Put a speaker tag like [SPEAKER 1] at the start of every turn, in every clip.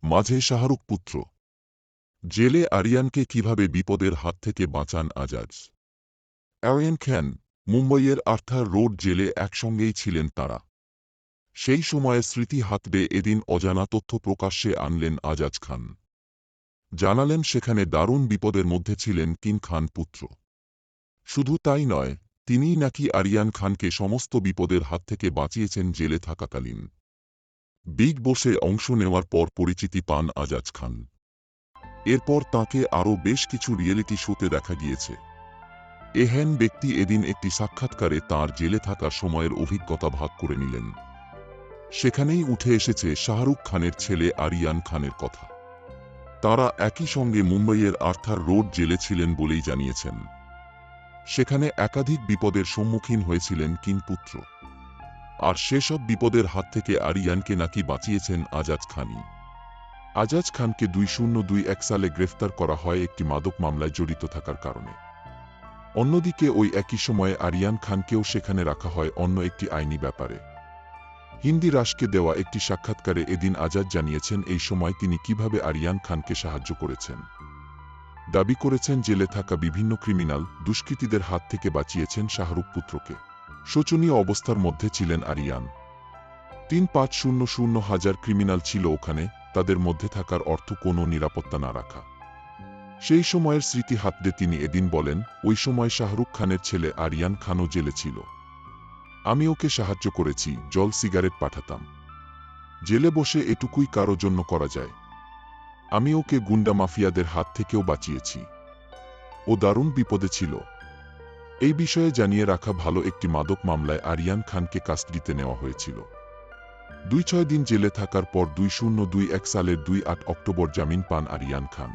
[SPEAKER 1] মাঝে শাহরুখ পুত্র। জেলে আরিয়ানকে কিভাবে বিপদের হাত থেকে বাঁচান আজাজ। আরিয়ান খান, মুম্বইয়ের আর্থার রোড জেলে একসঙ্গেই ছিলেন তাঁরা। সেই সময়ের স্মৃতি হাতড়ে এদিন অজানা তথ্য প্রকাশ্যে আনলেন আজাজ খান। জানালেন সেখানে দারুণ বিপদের মধ্যে ছিলেন কিং খান পুত্র। শুধু তাই নয়, তিনিই নাকি আরিয়ান খানকে সমস্ত বিপদের হাত থেকে বাঁচিয়েছেন জেলে থাকাকালীন। বিগ বসে অংশ নেওয়ার পর পরিচিতি পান আজাজ খান। এরপর তাঁকে আরও বেশ কিছু রিয়েলিটি শোতে দেখা গিয়েছে। এহেন ব্যক্তি এদিন একটি সাক্ষাৎকারে তাঁর জেলে থাকার সময়ের অভিজ্ঞতা ভাগ করে নিলেন। সেখানেই উঠে এসেছে শাহরুখ খানের ছেলে আরিয়ান খানের কথা। তাঁরা একই সঙ্গে মুম্বইয়ের আর্থার রোড জেলে ছিলেন বলেই জানিয়েছেন। সেখানে একাধিক বিপদের সম্মুখীন হয়েছিলেন কিং পুত্র। আর সেসব বিপদের হাত থেকে আরিয়ানকে নাকি বাঁচিয়েছেন আজাজ খানই। আজাজ খানকে 2021 সালে গ্রেফতার করা হয় একটি মাদক মামলায় জড়িত থাকার কারণে। অন্যদিকে ওই একই সময়ে আরিয়ান খানকেও সেখানে রাখা হয় অন্য একটি আইনি ব্যাপারে। হিন্দি রাষ্ট্রকে দেওয়া একটি সাক্ষাৎকারে এদিন আজাদ জানিয়েছেন এই সময় তিনি কিভাবে আরিয়ান খানকে সাহায্য করেছেন। দাবি করেছেন জেলে থাকা বিভিন্ন ক্রিমিনাল দুষ্কৃতীদের হাত থেকে বাঁচিয়েছেন শাহরুখ পুত্রকে। শোচনীয় অবস্থার মধ্যে ছিলেন আরিয়ান। 3,500 হাজার ক্রিমিনাল ছিল ওখানে, তাদের মধ্যে থাকার অর্থ কোনো নিরাপত্তা না রাখা। সেই সময়ের স্মৃতি হাতড়ে তিনি এদিন বলেন, ওই সময় শাহরুখ খানের ছেলে আরিয়ান খানও জেলে ছিল। আমি ওকে সাহায্য করেছি, জল সিগারেট পাঠাতাম। জেলে বসে এটুকুই কারো জন্য করা যায়। আমি ওকে গুন্ডা মাফিয়াদের হাত থেকেও বাঁচিয়েছি। ও দারুণ বিপদে ছিল। এই বিষয়ে জানিয়ে রাখা ভালো, একটি মাদক মামলায় আরিয়ান খানকে কাস্টডিতে নেওয়া হয়েছিল। 2-6 দিন জেলে থাকার পর 2021 সালের 2-8 অক্টোবর জামিন পান আরিয়ান খান।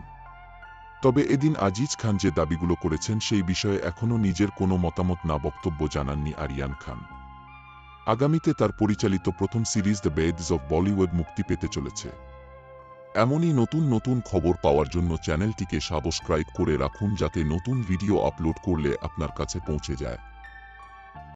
[SPEAKER 1] তবে এদিন আজিজ খান যে দাবিগুলো করেছেন সেই বিষয়ে এখনও নিজের কোনো মতামত না বক্তব্য জানাননি আরিয়ান খান। আগামীতে তার পরিচালিত প্রথম series the beds of Bollywood মুক্তি পেতে চলেছে। এমনই নতুন নতুন খবর পাওয়ার জন্য চ্যানেলটিকে সাবস্ক্রাইব করে রাখুন যাতে নতুন ভিডিও আপলোড করলে আপনার কাছে পৌঁছে যায়।